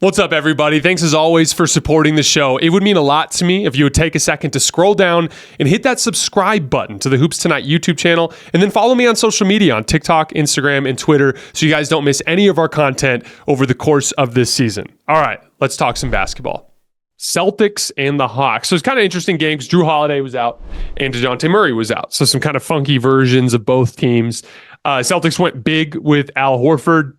What's up, everybody? Thanks as always for supporting the show. It would mean a lot to me if you would take a second to scroll down and hit that subscribe button to the Hoops Tonight YouTube channel, and then follow me on social media on TikTok, Instagram, and Twitter so you guys don't miss any of our content over the course of this season. All right, let's talk some basketball. Celtics and the Hawks. So it's kind of interesting games. Drew Holiday was out and DeJounte Murray was out. So some kind of funky versions of both teams. Celtics went big with Al Horford.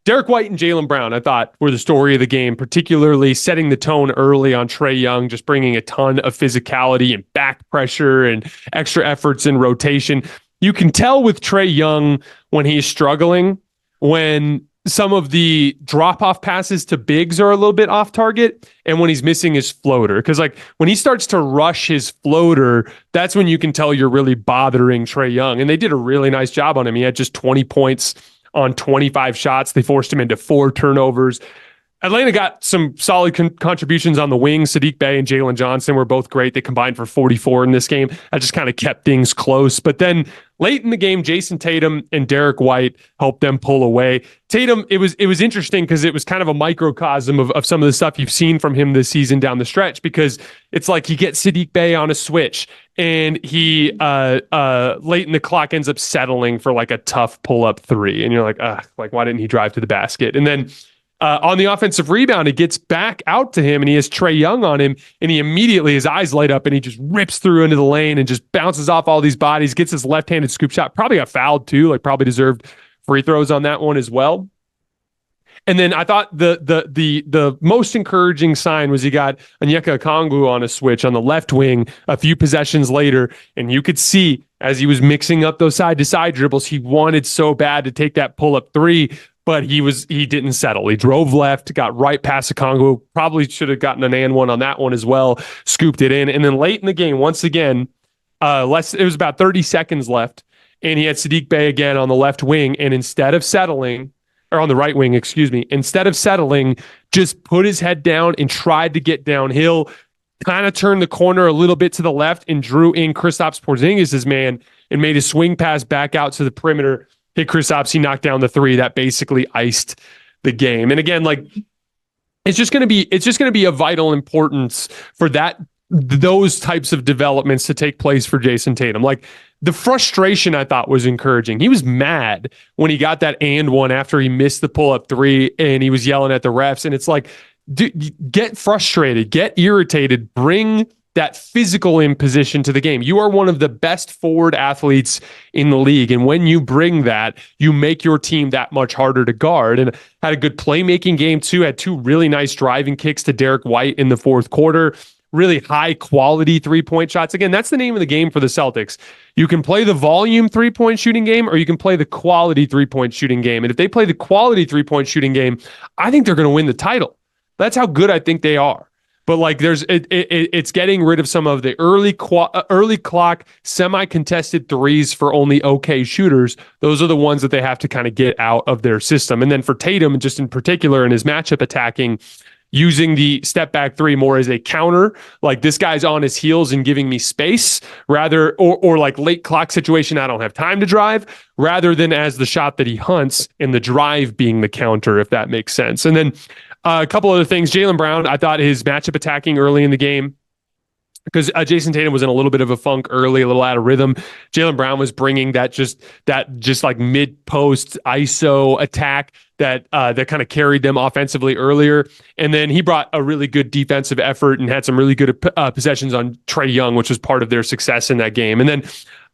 Derek White and Jaylen Brown, I thought, were the story of the game, particularly setting the tone early on Trae Young, just bringing a ton of physicality and back pressure and extra efforts in rotation. You can tell with Trae Young when he's struggling, when some of the drop-off passes to bigs are a little bit off target, and when he's missing his floater. Because like when he starts to rush his floater, that's when you can tell you're really bothering Trae Young. And they did a really nice job on him. He had just 20 points on 25 shots. They forced him into 4 turnovers. Atlanta got some solid contributions on the wings. Sadiq Bey and Jalen Johnson were both great. They combined for 44 in this game. That just kind of kept things close. But then late in the game, Jayson Tatum and Derek White helped them pull away. Tatum, it was interesting because it was kind of a microcosm of some of the stuff you've seen from him this season down the stretch, because it's like he gets Sadiq Bey on a switch and he late in the clock ends up settling for like a tough pull-up three. And you're like, why didn't he drive to the basket? And then on the offensive rebound, it gets back out to him and he has Trae Young on him, and he immediately, his eyes light up and he just rips through into the lane and just bounces off all these bodies, gets his left-handed scoop shot, probably got fouled too, like probably deserved free throws on that one as well. And then I thought the most encouraging sign was he got Onyeka Okongwu on a switch on the left wing a few possessions later, and you could see as he was mixing up those side-to-side dribbles, he wanted so bad to take that pull-up three, but he didn't settle. He drove left, got right past Okongwu, probably should have gotten an and one on that one as well, scooped it in. And then late in the game, once again, it was about 30 seconds left, and he had Sadiq Bey again on the left wing, and instead of settling, or on the right wing, instead of settling, just put his head down and tried to get downhill, kind of turned the corner a little bit to the left and drew in Kristaps Porzingis' man and made a swing pass back out to the perimeter. Hit Kristaps, he knocked down the three that basically iced the game. And again, like it's just going to be of vital importance for those types of developments to take place for Jayson Tatum. Like the frustration I thought was encouraging. He was mad when he got that and one after he missed the pull-up three and he was yelling at the refs. And it's like, dude, get frustrated, get irritated, bring that physical imposition to the game. You are one of the best forward athletes in the league. And when you bring that, you make your team that much harder to guard. And had a good playmaking game too, had 2 really nice driving kicks to Derek White in the fourth quarter. Really high quality 3-point shots. Again, that's the name of the game for the Celtics. You can play the volume 3-point shooting game, or you can play the quality 3-point shooting game. And if they play the quality 3-point shooting game, I think they're going to win the title. That's how good I think they are. But like it's getting rid of some of the early clock semi-contested threes for only okay shooters. Those are the ones that they have to kind of get out of their system. And then for Tatum, just in particular in his matchup attacking, using the step back three more as a counter, like this guy's on his heels and giving me space, rather, or like late clock situation, I don't have time to drive, rather than as the shot that he hunts and the drive being the counter, if that makes sense. And then a couple other things. Jaylen Brown, I thought his matchup attacking early in the game, because Jayson Tatum was in a little bit of a funk early, a little out of rhythm. Jaylen Brown was bringing that just like mid-post ISO attack that kind of carried them offensively earlier. And then he brought a really good defensive effort and had some really good possessions on Trae Young, which was part of their success in that game. And then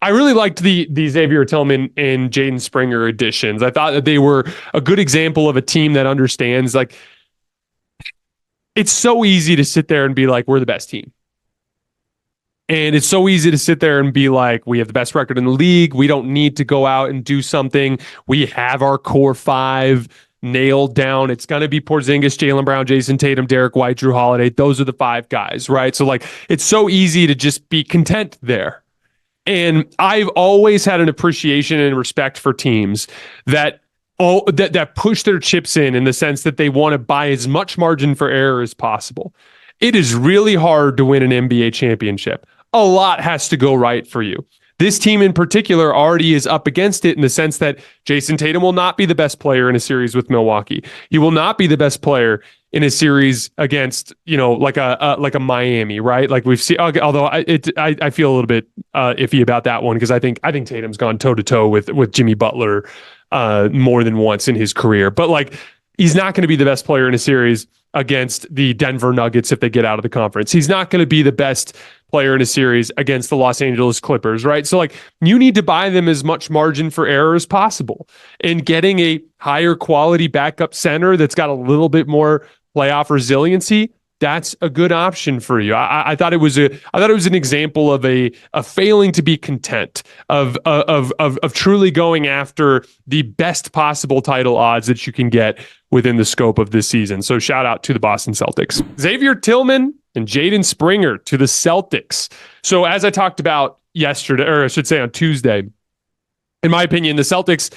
I really liked the Xavier Tillman and Jaden Springer additions. I thought that they were a good example of a team that understands, like, it's so easy to sit there and be like, we're the best team. And it's so easy to sit there and be like, we have the best record in the league. We don't need to go out and do something. We have our core 5 nailed down. It's going to be Porzingis, Jaylen Brown, Jayson Tatum, Derek White, Drew Holiday. Those are the 5 guys, right? So like, it's so easy to just be content there. And I've always had an appreciation and respect for teams that push their chips in the sense that they want to buy as much margin for error as possible. It is really hard to win an NBA championship. A lot has to go right for you. This team in particular already is up against it in the sense that Jayson Tatum will not be the best player in a series with Milwaukee. He will not be the best player in a series against, like a Miami, right? Like we've seen, although I feel a little bit iffy about that one because I think Tatum's gone toe to toe with Jimmy Butler more than once in his career. But like, he's not going to be the best player in a series against the Denver Nuggets if they get out of the conference. He's not going to be the best player in a series against the Los Angeles Clippers, right? So like, you need to buy them as much margin for error as possible. And getting a higher quality backup center that's got a little bit more playoff resiliency, that's a good option for you. I thought it was an example of a failing to be content, of truly going after the best possible title odds that you can get within the scope of this season. So shout out to the Boston Celtics. Xavier Tillman and Jaden Springer to the Celtics. So as I talked about yesterday, or I should say on Tuesday, in my opinion, the Celtics,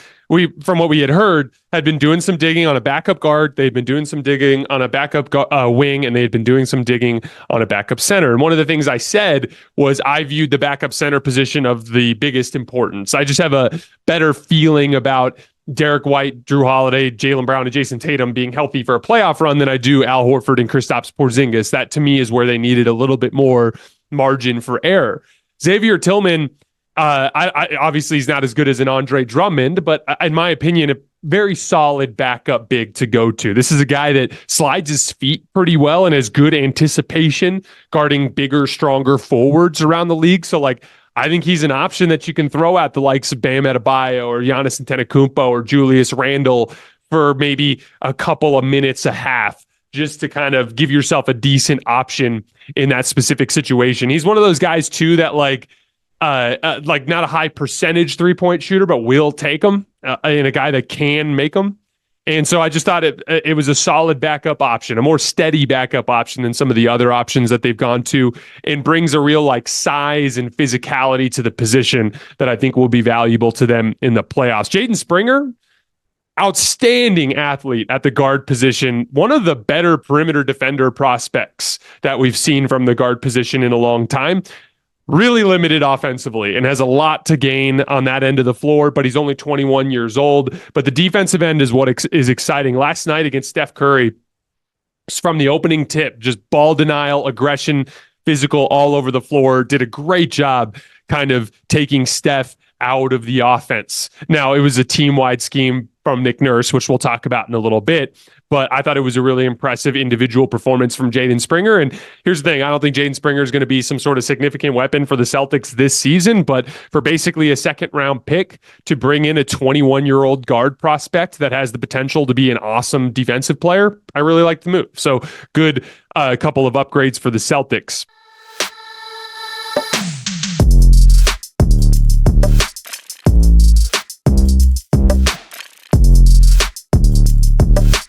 from what we had heard, had been doing some digging on a backup guard. They'd been doing some digging on a backup wing, and they had been doing some digging on a backup center. And one of the things I said was I viewed the backup center position of the biggest importance. I just have a better feeling about Derek White, Drew Holiday, Jaylen Brown, and Jayson Tatum being healthy for a playoff run than I do Al Horford and Kristaps Porzingis. That, to me, is where they needed a little bit more margin for error. Xavier Tillman, I obviously he's not as good as an Andre Drummond, but in my opinion, a very solid backup big to go to. This is a guy that slides his feet pretty well and has good anticipation guarding bigger, stronger forwards around the league. So like, I think he's an option that you can throw at the likes of Bam Adebayo or Giannis Antetokounmpo or Julius Randle for maybe a couple of minutes a half, just to kind of give yourself a decent option in that specific situation. He's one of those guys too that like not a high percentage 3-point shooter, but will take them, and a guy that can make them. And so I just thought it was a solid backup option, a more steady backup option than some of the other options that they've gone to, and brings a real like size and physicality to the position that I think will be valuable to them in the playoffs. Jaden Springer, outstanding athlete at the guard position, one of the better perimeter defender prospects that we've seen from the guard position in a long time. Really limited offensively and has a lot to gain on that end of the floor, but he's only 21 years old. But the defensive end is what is exciting. Last night against Steph Curry, from the opening tip, just ball denial, aggression, physical all over the floor, did a great job kind of taking Steph out of the offense. Now, it was a team-wide scheme from Nick Nurse, which we'll talk about in a little bit, but I thought it was a really impressive individual performance from Jaden Springer. And here's the thing, I don't think Jaden Springer is going to be some sort of significant weapon for the Celtics this season, but for basically a second-round pick to bring in a 21-year-old guard prospect that has the potential to be an awesome defensive player, I really like the move. So good couple of upgrades for the Celtics.